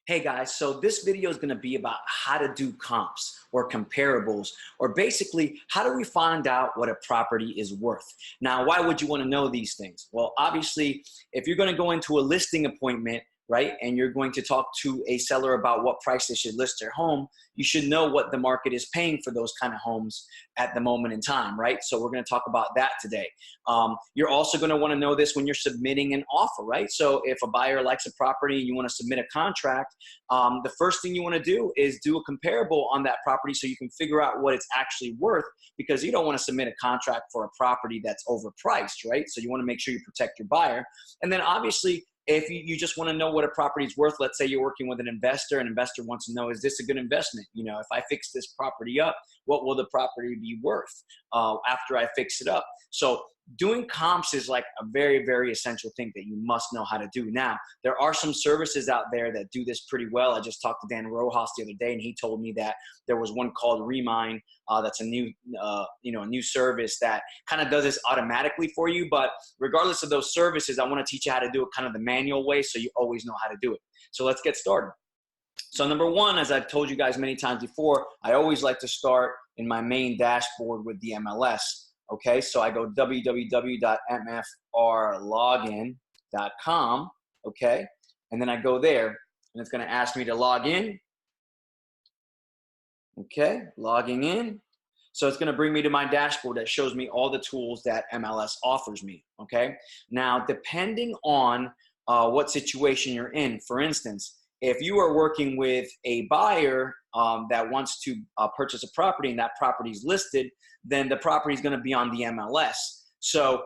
Hey guys, so this video is going to be about how to do comps or comparables, or basically how do we find out what a property is worth. Now, why would you want to know these things? Well, obviously, if you're going to go into a listing appointment, right, and you're going to talk to a seller about what price they should list their home, you should know what the market is paying for those kind of homes at the moment in time, right? So we're going to talk about that today. You're also going to want to know this when you're submitting an offer, right? So if a buyer likes a property and you want to submit a contract, the first thing you want to do is do a comparable on that property so you can figure out what it's actually worth, because you don't want to submit a contract for a property that's overpriced, right? So you want to make sure you protect your buyer. And then obviously, if you just want to know what a property is worth, let's say you're working with an investor wants to know, is this a good investment? You know, if I fix this property up, what will the property be worth after I fix it up? So doing comps is like a very, very essential thing that you must know how to do. Now, there are some services out there that do this pretty well. I just talked to Dan Rojas the other day, and he told me that there was one called Remine. That's a new, a new service that kind of does this automatically for you. But regardless of those services, I want to teach you how to do it kind of the manual way, so you always know how to do it. So let's get started. So number one, as I've told you guys many times before, I always like to start in my main dashboard with the MLS. Okay, so I go www.mfrlogin.com, okay, and then I go there, and it's going to ask me to log in. Okay, logging in. So it's going to bring me to my dashboard that shows me all the tools that MLS offers me, okay? Now, depending on what situation you're in, for instance, if you are working with a buyer that wants to purchase a property and that property is listed, then the property is going to be on the MLS. So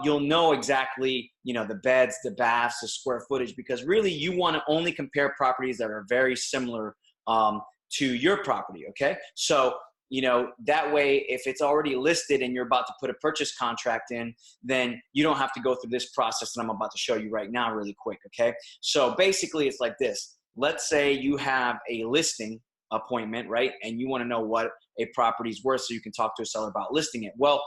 you'll know exactly, the beds, the baths, the square footage, because really you want to only compare properties that are very similar to your property, okay? So, that way, if it's already listed and you're about to put a purchase contract in, then you don't have to go through this process that I'm about to show you right now really quick, okay? So basically, it's like this. Let's say you have a listing appointment, right? And you want to know what a property is worth so you can talk to a seller about listing it. Well,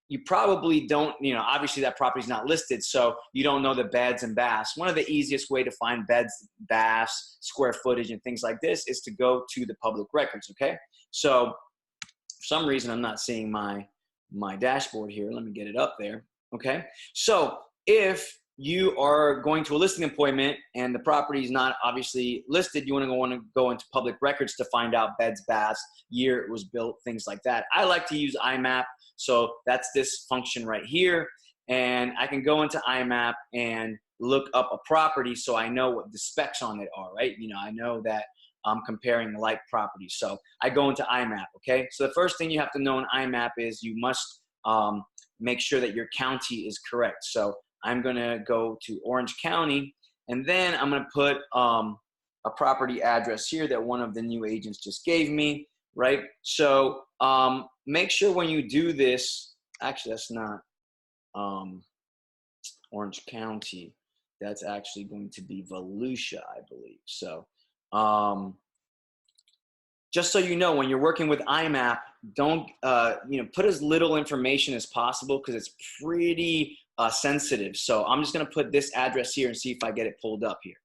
you probably don't, obviously that property's not listed, so you don't know the beds and baths. One of the easiest way to find beds, baths, square footage, and things like this is to go to the public records, okay? So for some reason, I'm not seeing my dashboard here. Let me get it up there, okay? So if you are going to a listing appointment and the property is not obviously listed, you want to go into public records to find out beds, baths, year it was built, things like that. I like to use IMAP. So that's this function right here. And I can go into IMAP and look up a property so I know what the specs on it are, right? I know that I'm comparing like properties. So I go into IMAP, okay? So the first thing you have to know in IMAP is you must make sure that your county is correct. So I'm gonna go to Orange County, and then I'm gonna put a property address here that one of the new agents just gave me, right? So make sure when you do this, actually that's not Orange County, that's actually going to be Volusia, I believe. So just so you know, when you're working with IMAP, don't put as little information as possible, because it's pretty sensitive. So I'm just going to put this address here and see if I get it pulled up here.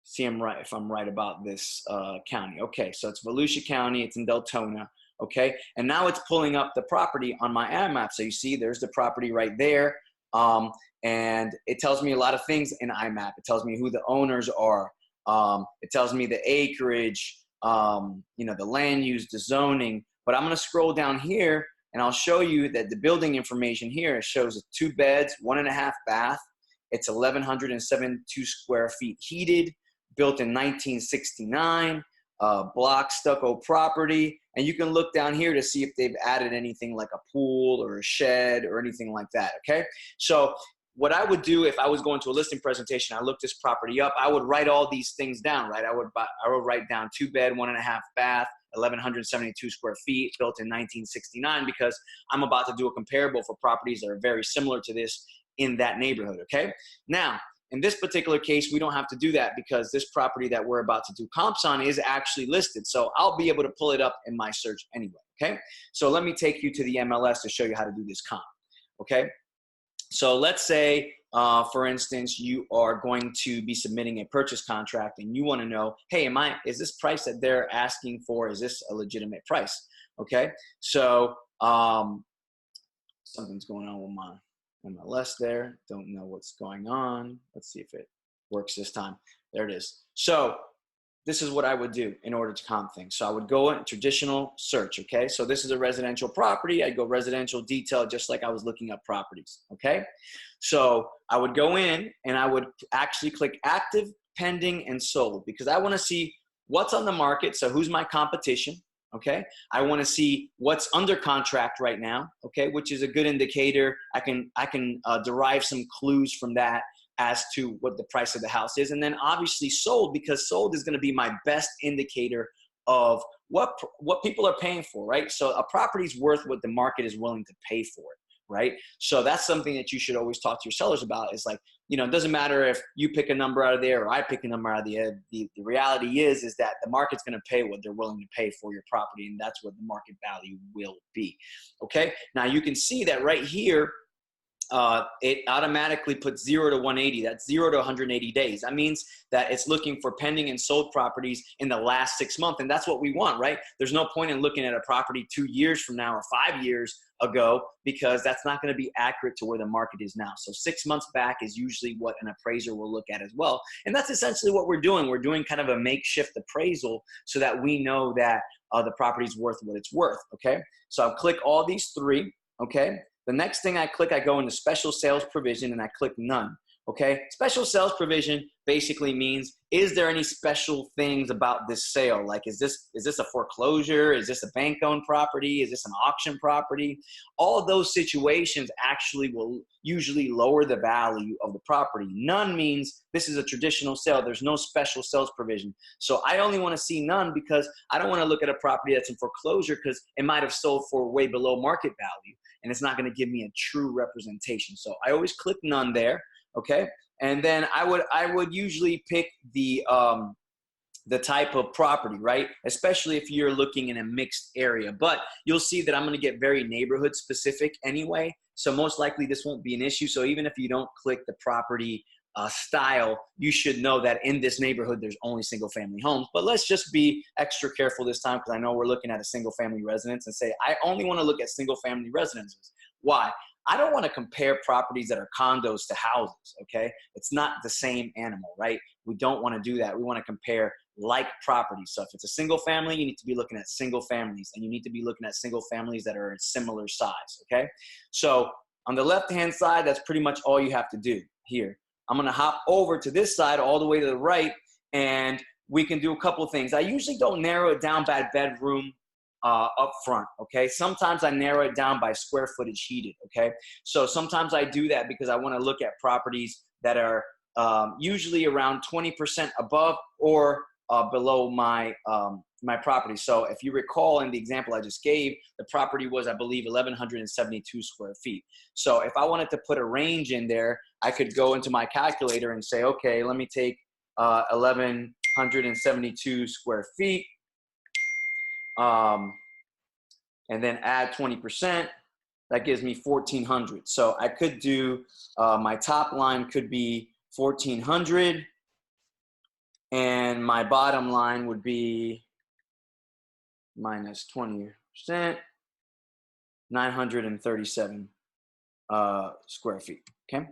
See if I'm right about this county. Okay, so it's Volusia County. It's in Deltona. Okay, and now it's pulling up the property on my IMAP. So you see, there's the property right there, and it tells me a lot of things in IMAP. It tells me who the owners are. It tells me the acreage, the land use, the zoning. But I'm going to scroll down here, and I'll show you that the building information here shows 2 beds, 1.5 bath. It's 1,172 square feet heated, built in 1969, block stucco property. And you can look down here to see if they've added anything like a pool or a shed or anything like that, okay? So what I would do if I was going to a listing presentation, I looked this property up, I would write all these things down, right? I would write down 2 bed, 1.5 bath, 1,172 square feet, built in 1969, because I'm about to do a comparable for properties that are very similar to this in that neighborhood, okay? Now, in this particular case, we don't have to do that because this property that we're about to do comps on is actually listed. So I'll be able to pull it up in my search anyway, okay? So let me take you to the MLS to show you how to do this comp, okay? So let's say for instance, you are going to be submitting a purchase contract and you want to know, hey, is this price that they're asking for, is this a legitimate price? Okay, so something's going on with my MLS there. Don't know what's going on. Let's see if it works this time. There it is. So this is what I would do in order to comp things. So I would go in traditional search, okay? So this is a residential property. I'd go residential detail just like I was looking up properties, okay? So I would go in and I would actually click active, pending, and sold because I want to see what's on the market. So who's my competition, okay? I want to see what's under contract right now, okay? Which is a good indicator. I can derive some clues from that as to what the price of the house is. And then obviously sold, because sold is going to be my best indicator of what people are paying for, right? So a property is worth what the market is willing to pay for it, right? So that's something that you should always talk to your sellers about. Is like, you know, it doesn't matter if you pick a number out of there or I pick a number out of the air. The reality is that the market's going to pay what they're willing to pay for your property, and that's what the market value will be, okay? Now you can see that right here, it automatically puts 0 to 180. That's 0 to 180 days. That means that it's looking for pending and sold properties in the last 6 months. And that's what we want, right? There's no point in looking at a property 2 years from now or 5 years ago, because that's not going to be accurate to where the market is now. So 6 months back is usually what an appraiser will look at as well. And that's essentially what we're doing. We're doing kind of a makeshift appraisal so that we know that the property is worth what it's worth, okay? So I'll click all these three, okay? The next thing I click, I go into special sales provision and I click none, okay? Special sales provision basically means, is there any special things about this sale? Like, is this a foreclosure? Is this a bank-owned property? Is this an auction property? All of those situations actually will usually lower the value of the property. None means this is a traditional sale. There's no special sales provision. So I only want to see none because I don't want to look at a property that's in foreclosure because it might have sold for way below market value, and it's not going to give me a true representation. So I always click none there, okay? And then I would usually pick the type of property, right? Especially if you're looking in a mixed area. But you'll see that I'm going to get very neighborhood specific anyway. So most likely this won't be an issue. So even if you don't click the property style, you should know that in this neighborhood, there's only single family homes. But let's just be extra careful this time, because I know we're looking at a single family residence, and say, I only want to look at single family residences. Why? I don't want to compare properties that are condos to houses, okay? It's not the same animal, right? We don't want to do that. We want to compare like properties. So if it's a single family, you need to be looking at single families, and you need to be looking at single families that are in similar size, okay? So on the left-hand side, that's pretty much all you have to do here. I'm going to hop over to this side all the way to the right, and we can do a couple of things. I usually don't narrow it down by bedroom up front, okay? Sometimes I narrow it down by square footage heated, okay? So sometimes I do that because I want to look at properties that are usually around 20% above or below my my property. So if you recall in the example I just gave, the property was, I believe, 1,172 square feet. So if I wanted to put a range in there, I could go into my calculator and say, okay, let me take 1,172 square feet, and then add 20%. That gives me 1,400. So I could do, my top line could be 1,400, and my bottom line would be minus 20%, 937 square feet, okay?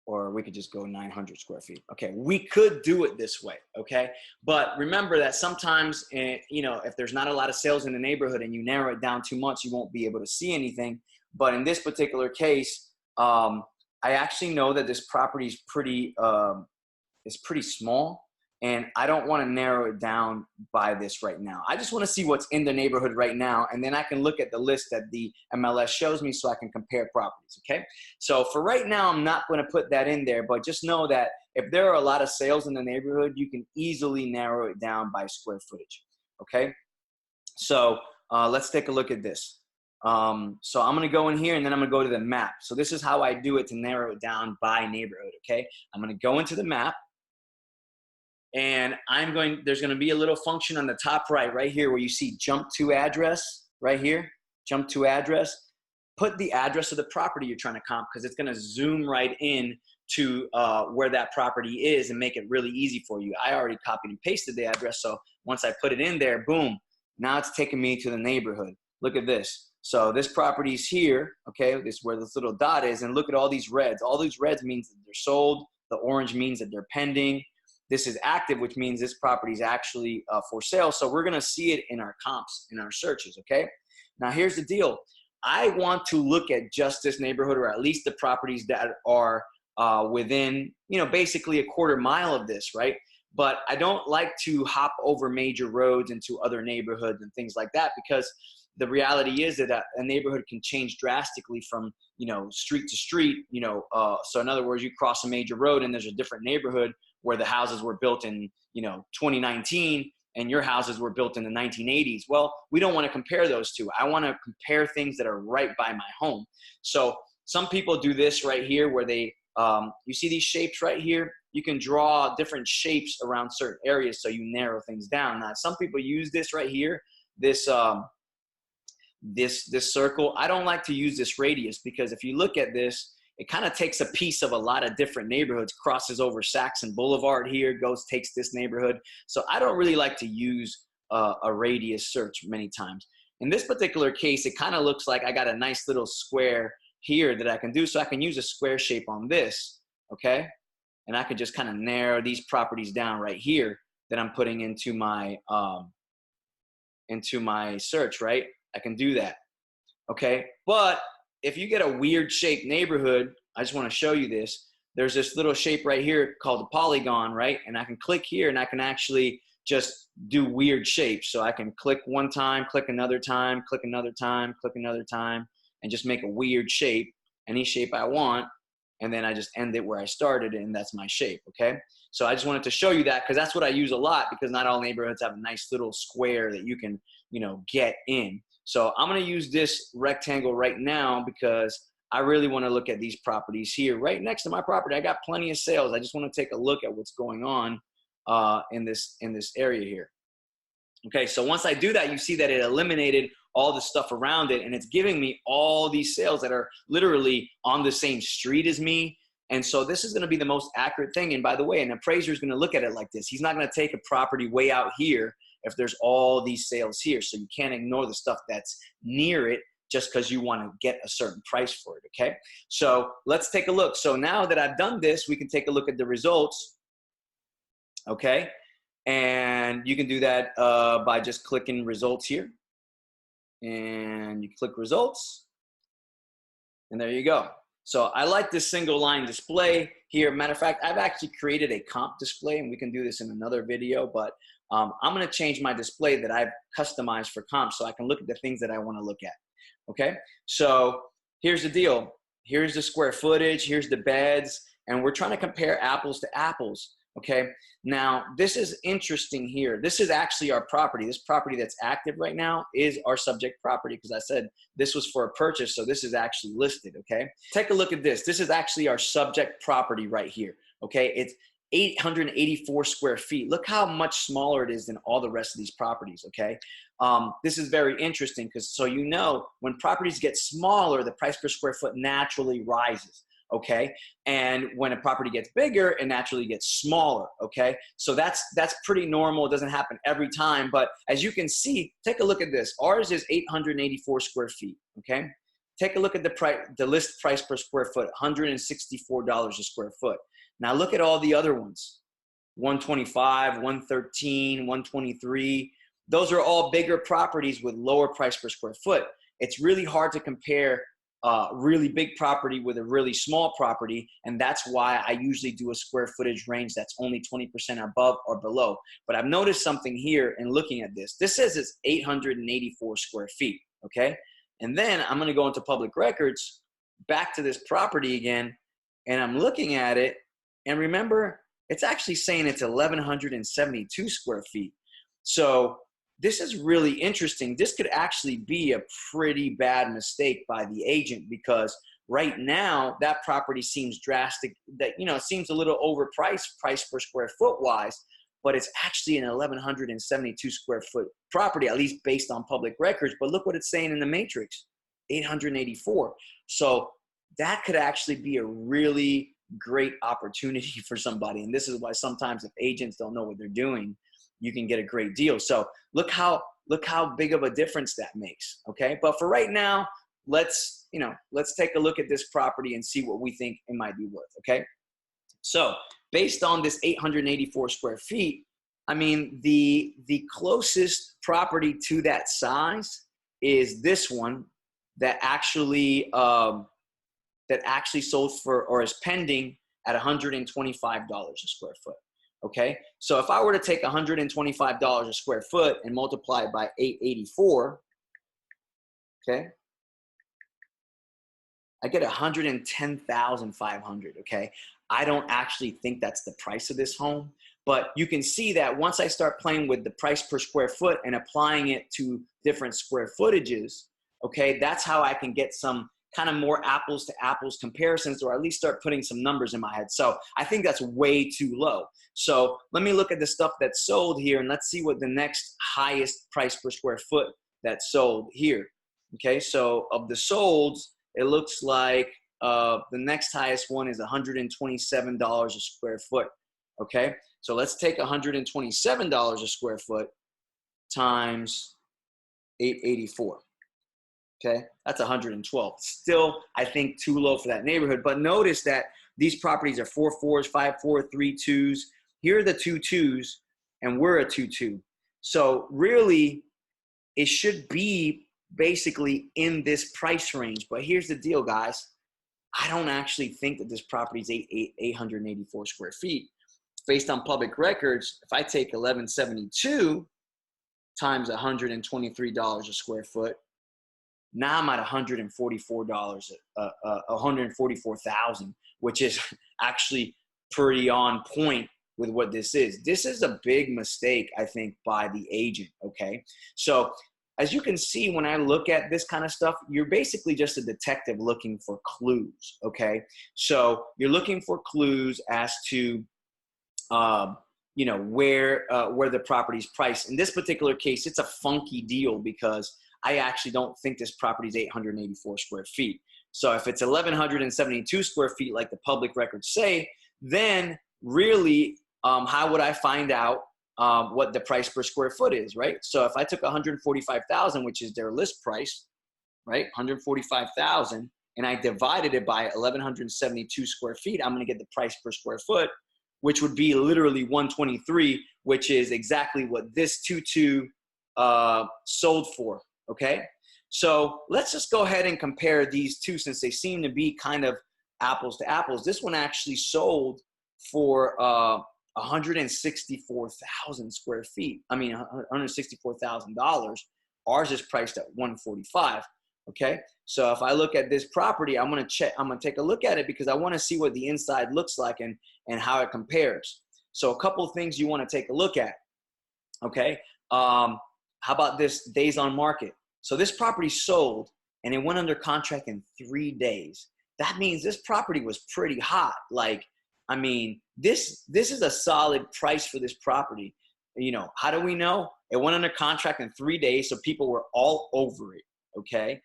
Or we could just go 900 square feet. Okay, we could do it this way, okay? But remember that sometimes, you know, if there's not a lot of sales in the neighborhood and you narrow it down too much, you won't be able to see anything. But in this particular case, I actually know that this property is pretty small, and I don't want to narrow it down by this right now. I just want to see what's in the neighborhood right now, and then I can look at the list that the MLS shows me so I can compare properties, okay? So for right now, I'm not going to put that in there, but just know that if there are a lot of sales in the neighborhood, you can easily narrow it down by square footage, okay? So let's take a look at this. So I'm going to go in here, and then I'm going to go to the map. So this is how I do it to narrow it down by neighborhood, okay? I'm going to go into the map. And there's going to be a little function on the top right here where you see jump to address right here, jump to address. put the address of the property you're trying to comp, because it's going to zoom right in to where that property is and make it really easy for you. I already copied and pasted the address, so once I put it in there, boom, now it's taking me to the neighborhood. Look at this. So this property's here, okay? This is where this little dot is, and look at all these reds. All these reds means that they're sold. The orange means that they're pending. This is active, which means this property is actually for sale. So we're gonna see it in our comps, in our searches, okay? Now here's the deal. I want to look at just this neighborhood, or at least the properties that are within, you know, basically a quarter mile of this, right? But I don't like to hop over major roads into other neighborhoods and things like that, because the reality is that a neighborhood can change drastically from, you know, street to street, you know. So in other words, you cross a major road and there's a different neighborhood where the houses were built in, you know, 2019 and your houses were built in the 1980s. Well, we don't want to compare those two. I want to compare things that are right by my home. So some people do this right here where they, you see these shapes right here? You can draw different shapes around certain areas so you narrow things down. Now, some people use this right here, this circle. I don't like to use this radius, because if you look at this, it kind of takes a piece of a lot of different neighborhoods, crosses over Saxon Boulevard here, takes this neighborhood. So I don't really like to use a radius search many times. In this particular case, it kind of looks like I got a nice little square here that I can do. So I can use a square shape on this, okay? And I could just kind of narrow these properties down right here that I'm putting into my search, right? I can do that, okay? But if you get a weird shaped neighborhood, I just want to show you this. There's this little shape right here called a polygon, right? And I can click here and I can actually just do weird shapes. So I can click one time, click another time, click another time, click another time, and just make a weird shape, any shape I want. And then I just end it where I started, and that's my shape, okay? So I just wanted to show you that, because that's what I use a lot, because not all neighborhoods have a nice little square that you can, you know, get in. So I'm gonna use this rectangle right now because I really wanna look at these properties here. Right next to my property, I got plenty of sales. I just wanna take a look at what's going on in this area here. Okay, so once I do that, you see that it eliminated all the stuff around it, and it's giving me all these sales that are literally on the same street as me. And so this is gonna be the most accurate thing. And by the way, an appraiser is gonna look at it like this. He's not gonna take a property way out here if there's all these sales here. So you can't ignore the stuff that's near it just because you want to get a certain price for it, okay? So let's take a look. So now that I've done this, we can take a look at the results, okay? And you can do that by just clicking results here. And you click results, and there you go. So I like this single line display here. Matter of fact, I've actually created a comp display, and we can do this in another video, but I'm gonna change my display that I've customized for comp so I can look at the things that I wanna look at, okay? So here's the deal. Here's the square footage, here's the beds, and we're trying to compare apples to apples, okay? Now, this is interesting here. This is actually our property. This property that's active right now is our subject property, because I said this was for a purchase, so this is actually listed, okay? Take a look at this. This is actually our subject property right here, okay? It's 884 square feet. Look how much smaller it is than all the rest of these properties, okay? This is very interesting, because so you know, when properties get smaller, the price per square foot naturally rises, okay? And when a property gets bigger, it naturally gets smaller, okay? So that's pretty normal. It doesn't happen every time, but as you can see, take a look at this. Ours is 884 square feet, okay? Take a look at the list price per square foot, $164 a square foot. Now look at all the other ones, 125, 113, 123. Those are all bigger properties with lower price per square foot. It's really hard to compare really big property with a really small property, and that's why I usually do a square footage range that's only 20% above or below. But I've noticed something here in looking at this. This says it's 884 square feet, okay? And then I'm gonna go into public records, back to this property again, and I'm looking at it, and remember, it's actually saying it's 1,172 square feet. So this is really interesting. This could actually be a pretty bad mistake by the agent, because right now that property seems drastic, that, you know, it seems a little overpriced price per square foot wise, but it's actually an 1,172 square foot property, at least based on public records. But look what it's saying in the matrix, $884. So that could actually be a really great opportunity for somebody. And this is why sometimes if agents don't know what they're doing, you can get a great deal. So look how big of a difference that makes. Okay. But for right now, let's take a look at this property and see what we think it might be worth. Okay. So based on this 884 square feet, I mean, the closest property to that size is this one that actually sold for, or is pending at $125 a square foot. Okay, so if I were to take $125 a square foot and multiply it by 884, okay, I get 110,500. Okay, I don't actually think that's the price of this home, but you can see that once I start playing with the price per square foot and applying it to different square footages, okay, that's how I can get some kind of more apples to apples comparisons, or at least start putting some numbers in my head. So I think that's way too low. So let me look at the stuff that's sold here, and let's see what the next highest price per square foot that's sold here. Okay, so of the solds, it looks like the next highest one is $127 a square foot. Okay, so let's take $127 a square foot times 884. Okay, that's 112. Still, I think too low for that neighborhood. But notice that these properties are 4 4s, 5 4, 3 2s. Here are the 2 2s, and we're a 2 2. So really, it should be basically in this price range. But here's the deal, guys. I don't actually think that this property is 884 square feet. Based on public records, if I take 1172 times $123 a square foot, now I'm at $144, 144,000, which is actually pretty on point with what this is. This is a big mistake, I think, by the agent. Okay, so as you can see, when I look at this kind of stuff, you're basically just a detective looking for clues. Okay, so you're looking for clues as to where the property's priced. In this particular case, it's a funky deal because I actually don't think this property is 884 square feet. So if it's 1,172 square feet, like the public records say, then really, how would I find out what the price per square foot is, right? So if I took 145,000, which is their list price, right, 145,000, and I divided it by 1,172 square feet, I'm going to get the price per square foot, which would be literally 123, which is exactly what this 2-2 sold for. Okay, so let's just go ahead and compare these two since they seem to be kind of apples to apples. This one actually sold for 164,000 square feet. I mean, $164,000. Ours is priced at 145. Okay, so if I look at this property, I'm gonna take a look at it because I want to see what the inside looks like and how it compares. So a couple of things you want to take a look at. Okay. How about this days on market? So this property sold and it went under contract in 3 days. That means this property was pretty hot. Like, I mean, this is a solid price for this property. You know, how do we know? It went under contract in 3 days, so people were all over it. Okay.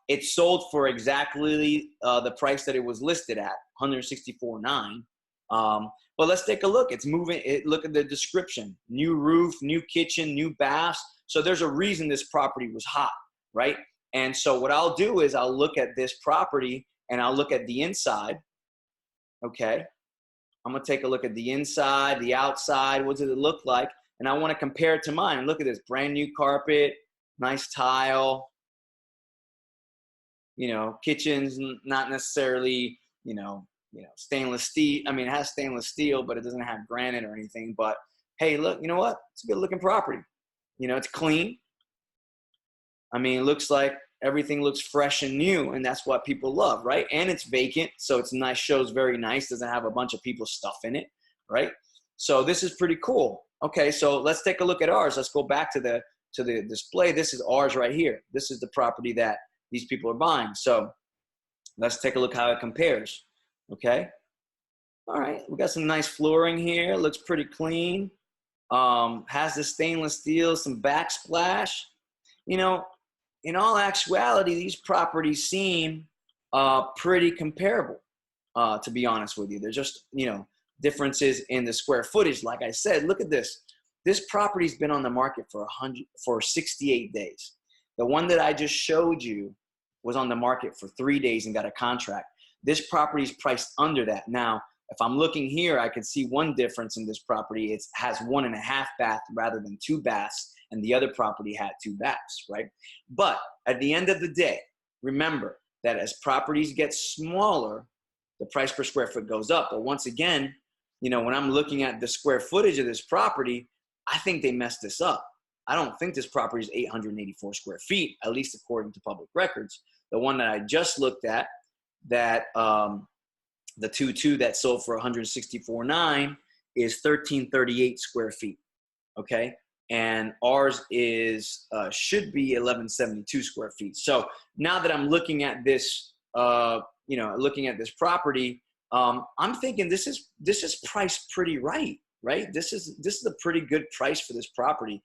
It sold for exactly the price that it was listed at, $164,900. But let's take a look. It's moving. Look at the description: new roof, new kitchen, new baths. So there's a reason this property was hot, right? And so what I'll do is I'll look at this property and I'll look at the inside. Okay, I'm gonna take a look at the inside, the outside. What does it look like? And I want to compare it to mine. And look at this: brand new carpet, nice tile. You know, kitchen's not necessarily, stainless steel. I mean, it has stainless steel, but it doesn't have granite or anything. But hey, look, you know what? It's a good looking property. You know, it's clean. I mean, it looks like everything looks fresh and new, and that's what people love, right? And it's vacant, so it's nice, shows very nice, doesn't have a bunch of people's stuff in it, right? So this is pretty cool. Okay, so let's take a look at ours. Let's go back to the display. This is ours right here. This is the property that these people are buying. So let's take a look how it compares. Okay. All right. We got some nice flooring here. Looks pretty clean. Has the stainless steel, some backsplash. You know, in all actuality, these properties seem pretty comparable, to be honest with you. There's just, differences in the square footage. Like I said, look at this. This property's been on the market for 68 days. The one that I just showed you was on the market for 3 days and got a contract. This property is priced under that. Now, if I'm looking here, I can see one difference in this property. It has 1.5 bath rather than 2 baths, and the other property had 2 baths, right? But at the end of the day, remember that as properties get smaller, the price per square foot goes up. But once again, when I'm looking at the square footage of this property, I think they messed this up. I don't think this property is 884 square feet, at least according to public records. The one that I just looked at, that the 2.2 that sold for 164.9 is 1338 square feet, okay? And ours is should be 1172 square feet. So now that I'm looking at this, looking at this property, I'm thinking this is priced pretty right? This is a pretty good price for this property.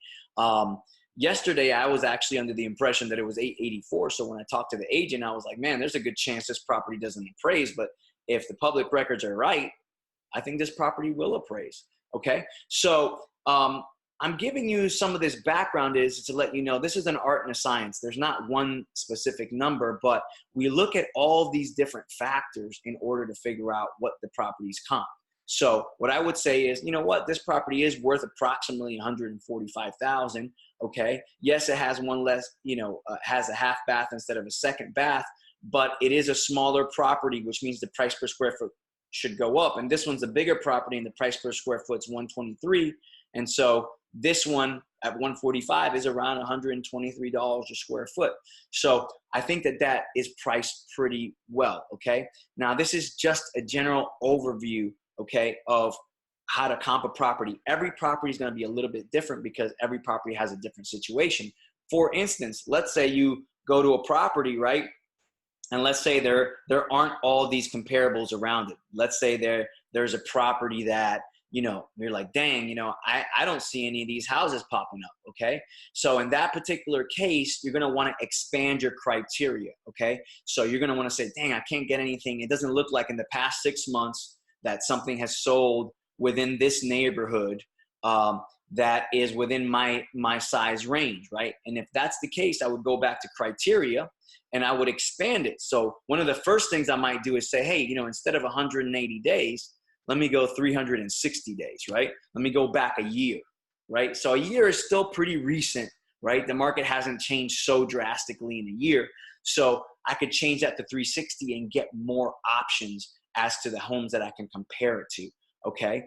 Yesterday, I was actually under the impression that it was 884. So when I talked to the agent, I was like, man, there's a good chance this property doesn't appraise. But if the public records are right, I think this property will appraise. Okay. So I'm giving you some of this background is to let you know this is an art and a science. There's not one specific number, but we look at all these different factors in order to figure out what the property's comp. So what I would say is, this property is worth approximately $145,000. Okay. Yes, it has one less, has a half bath instead of a second bath, but it is a smaller property, which means the price per square foot should go up. And this one's a bigger property and the price per square foot is $123. And so this one at 145 is around $123 a square foot. So I think that is priced pretty well. Okay. Now this is just a general overview, okay, of how to comp a property. Every property is going to be a little bit different because every property has a different situation. For instance, let's say you go to a property, right? And let's say there aren't all these comparables around it. Let's say there's a property that, you're like, dang, I don't see any of these houses popping up, okay? So in that particular case, you're going to want to expand your criteria, okay? So you're going to want to say, dang, I can't get anything. It doesn't look like in the past 6 months that something has sold within this neighborhood that is within my size range, right? And if that's the case, I would go back to criteria and I would expand it. So one of the first things I might do is say, hey, instead of 180 days, let me go 360 days, right? Let me go back a year, right? So a year is still pretty recent, right? The market hasn't changed so drastically in a year. So I could change that to 360 and get more options as to the homes that I can compare it to, okay?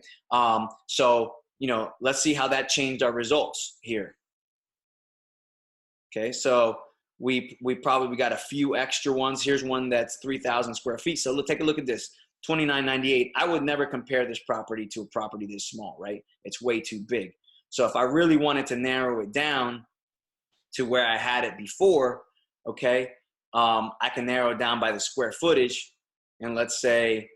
So, let's see how that changed our results here. Okay, so we got a few extra ones. Here's one that's 3,000 square feet. So let's take a look at this, $29.98. I would never compare this property to a property this small, right? It's way too big. So if I really wanted to narrow it down to where I had it before, okay, I can narrow it down by the square footage. And let's say,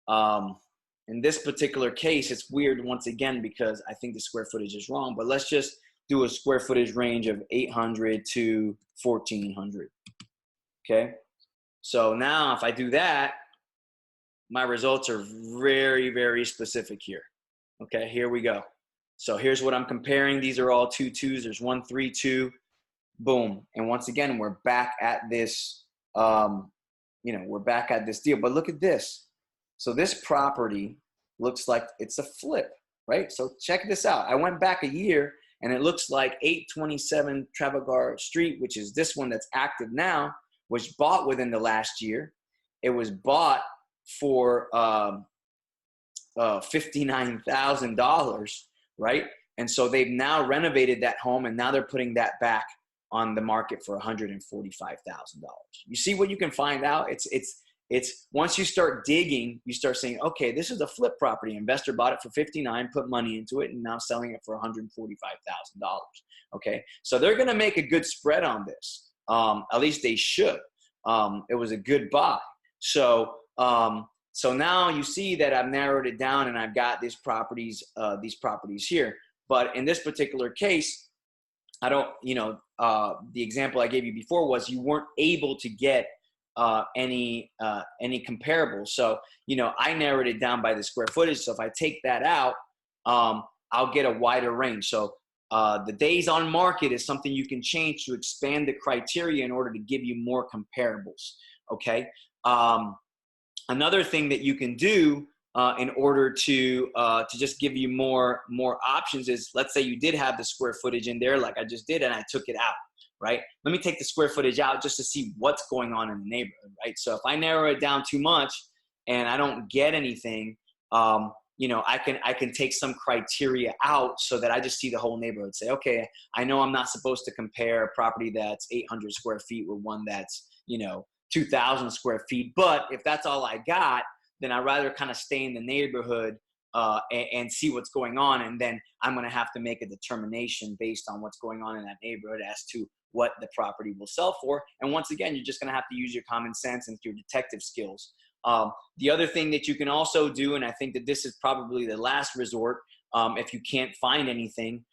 in this particular case, it's weird once again because I think the square footage is wrong, but let's just do a square footage range of 800 to 1,400. Okay. So now if I do that, my results are very, very specific here. Okay, here we go. So here's what I'm comparing. These are all 2.2s. There's 1.32. Boom. And once again, we're back at this, we're back at this deal. But look at this. So this property looks like it's a flip, right? So check this out. I went back a year and it looks like 827 Trafalgar Street, which is this one that's active now, was bought within the last year. It was bought for $59,000, right? And so they've now renovated that home and now they're putting that back on the market for $145,000. You see what you can find out? It's once you start digging, you start saying, okay, this is a flip property. Investor bought it for 59, put money into it, and now selling it for $145,000. Okay, so they're going to make a good spread on this. At least they should. It was a good buy. So now you see that I've narrowed it down and I've got these properties here. But in this particular case, I don't, the example I gave you before was you weren't able to get any comparables. So, I narrowed it down by the square footage. So if I take that out, I'll get a wider range. So the days on market is something you can change to expand the criteria in order to give you more comparables. Okay. Another thing that you can do in order to just give you more options is, let's say you did have the square footage in there like I just did, and I took it out, right? Let me take the square footage out just to see what's going on in the neighborhood, right? So if I narrow it down too much and I don't get anything, I can take some criteria out so that I just see the whole neighborhood. Say, okay, I know I'm not supposed to compare a property that's 800 square feet with one that's 2,000 square feet. But if that's all I got, then I'd rather kind of stay in the neighborhood and see what's going on. And then I'm going to have to make a determination based on what's going on in that neighborhood as to what the property will sell for. And once again, you're just going to have to use your common sense and your detective skills. The other thing that you can also do, and I think that this is probably the last resort if you can't find anything,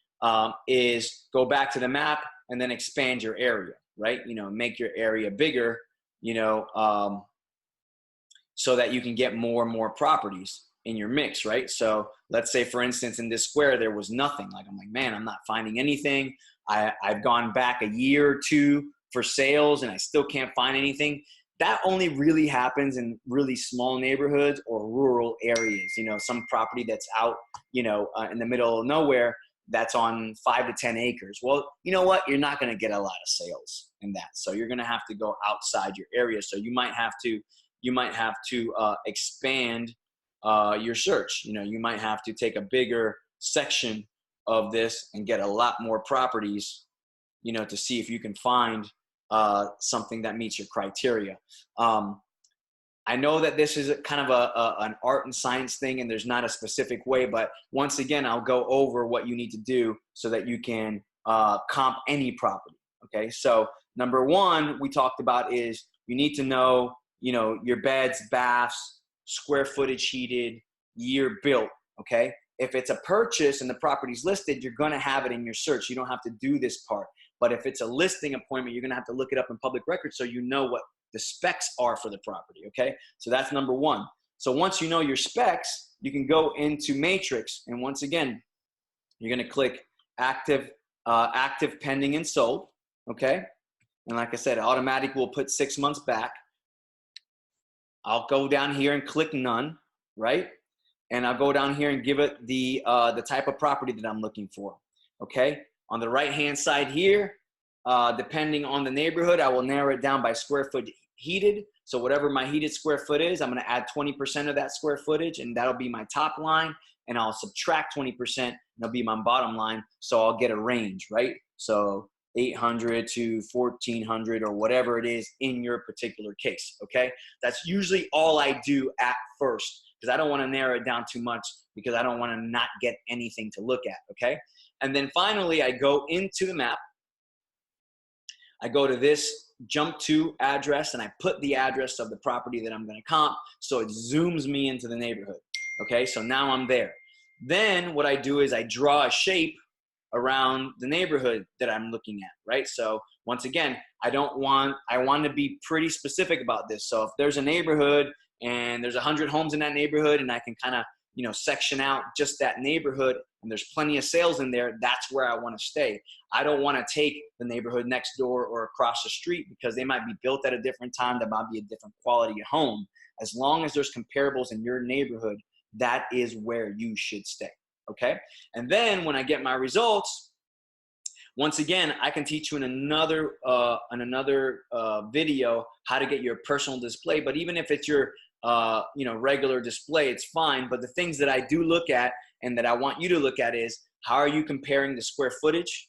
is go back to the map and then expand your area, right? Make your area bigger, so that you can get more and more properties in your mix, right? So let's say, for instance, in this square, there was nothing. I'm like, man, I'm not finding anything. I've gone back a year or two for sales and I still can't find anything. That only really happens in really small neighborhoods or rural areas. Some property that's out, in the middle of nowhere that's on 5 to 10 acres. Well, you know what? You're not going to get a lot of sales in that. So you're going to have to go outside your area. So you might have to expand your search. You might have to take a bigger section of this and get a lot more properties, to see if you can find something that meets your criteria. I know that this is kind of an art and science thing, and there's not a specific way, but once again, I'll go over what you need to do so that you can comp any property. Okay, so number one we talked about is you need to know, your beds, baths, square footage heated, year built. Okay, if it's a purchase and the property's listed, you're going to have it in your search. You don't have to do this part. But if it's a listing appointment, you're going to have to look it up in public records so you know what the specs are for the property, okay? So that's number one. So once you know your specs, you can go into Matrix, and once again, you're going to click active, pending, and sold, okay? And like I said, automatic will put 6 months back. I'll go down here and click none, right? And I'll go down here and give it the type of property that I'm looking for, okay? On the right-hand side here, depending on the neighborhood, I will narrow it down by square foot heated. So whatever my heated square foot is, I'm going to add 20% of that square footage, and that'll be my top line. And I'll subtract 20%, and that'll be my bottom line. So I'll get a range, right? So 800 to 1400 or whatever it is in your particular case, okay? That's usually all I do at first, because I don't want to narrow it down too much, because I don't want to not get anything to look at, okay? And then finally, I go into the map. I go to this jump to address, and I put the address of the property that I'm going to comp, so it zooms me into the neighborhood. Okay, so now I'm there. Then what I do is I draw a shape around the neighborhood that I'm looking at, right? So once again, I want to be pretty specific about this. So if there's a neighborhood and there's 100 homes in that neighborhood, and I can kind of, section out just that neighborhood, and there's plenty of sales in there, that's where I want to stay. I don't want to take the neighborhood next door or across the street, because they might be built at a different time. That might be a different quality of home. As long as there's comparables in your neighborhood, that is where you should stay, okay? And then when I get my results, once again, I can teach you in another video how to get your personal display. But even if it's your regular display, it's fine. But the things that I do look at and that I want you to look at is, how are you comparing the square footage,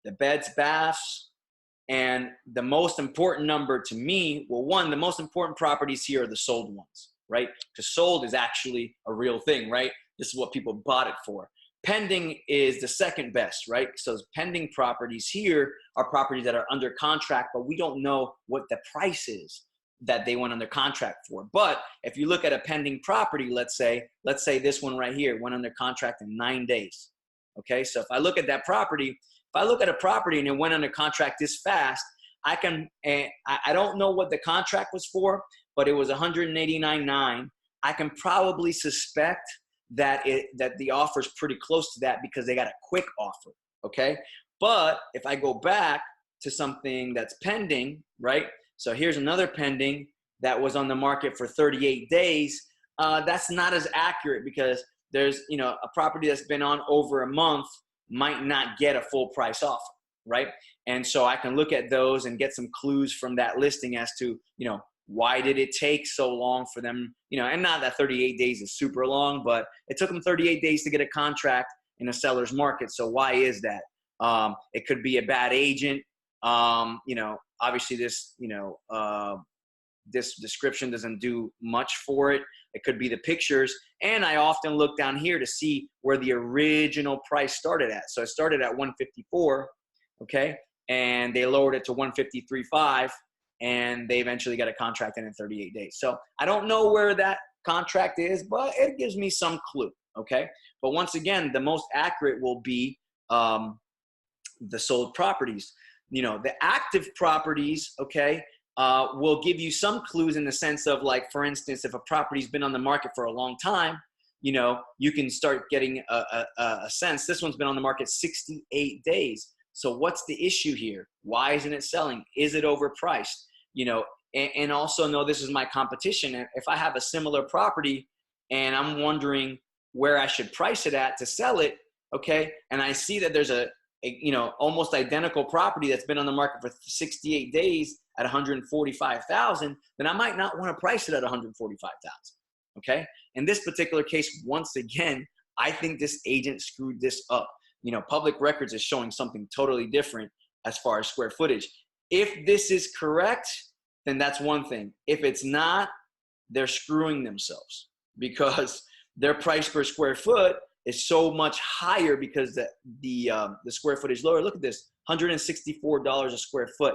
the beds, baths, and the most important number to me, well, one, the most important properties here are the sold ones, right? Because sold is actually a real thing, right? This is what people bought it for. Pending is the second best, right? So pending properties here are properties that are under contract, but we don't know what the price is that they went under contract for. But if you look at a pending property, let's say this one right here went under contract in 9 days. Okay, so if I look at that property If I look at a property and it went under contract this fast, I can, I don't know what the contract was for, but it was 189.9. I can probably suspect that the offer is pretty close to that because they got a quick offer, okay? But if I go back to something that's pending, right? So here's another pending that was on the market for 38 days. That's not as accurate because there's, you know, a property that's been on over a month might not get a full price offer, right? And so I can look at those and get some clues from that listing as to, you know, why did it take so long for them, you know, and not that 38 days is super long, but it took them 38 days to get a contract in a seller's market. So why is that? It could be a bad agent. You know, obviously this, you know, this description doesn't do much for it. It could be the pictures. And I often look down here to see where the original price started at. So it started at 154, okay? And they lowered it to 153.5, and they eventually got a contract in 38 days. So I don't know where that contract is, but it gives me some clue, okay? But once again, the most accurate will be the sold properties. You know, the active properties, okay, will give you some clues in the sense of, like, for instance, if a property's been on the market for a long time, you know, you can start getting a sense. This one's been on the market 68 days. So what's the issue here? Why isn't it selling? Is it overpriced? You know, and also know this is my competition. And if I have a similar property and I'm wondering where I should price it at to sell it, okay, and I see that there's a you know, almost identical property that's been on the market for 68 days at 145,000, then I might not want to price it at 145,000. Okay. In this particular case, once again, I think this agent screwed this up. You know, public records is showing something totally different as far as square footage. If this is correct, then that's one thing. If it's not, they're screwing themselves because their price per square foot is so much higher because the square footage lower. Look at this, $164 a square foot.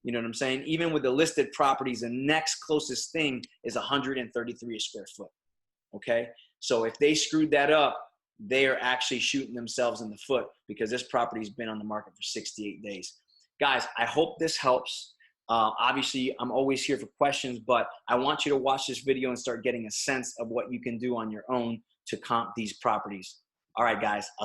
You know what I'm saying? Even with the listed properties, the next closest thing is 133 a square foot. Okay, so if they screwed that up, they are actually shooting themselves in the foot because this property's been on the market for 68 days. Guys, I hope this helps. Obviously, I'm always here for questions, but I want you to watch this video and start getting a sense of what you can do on your own to comp these properties. All right, guys, I'll see you.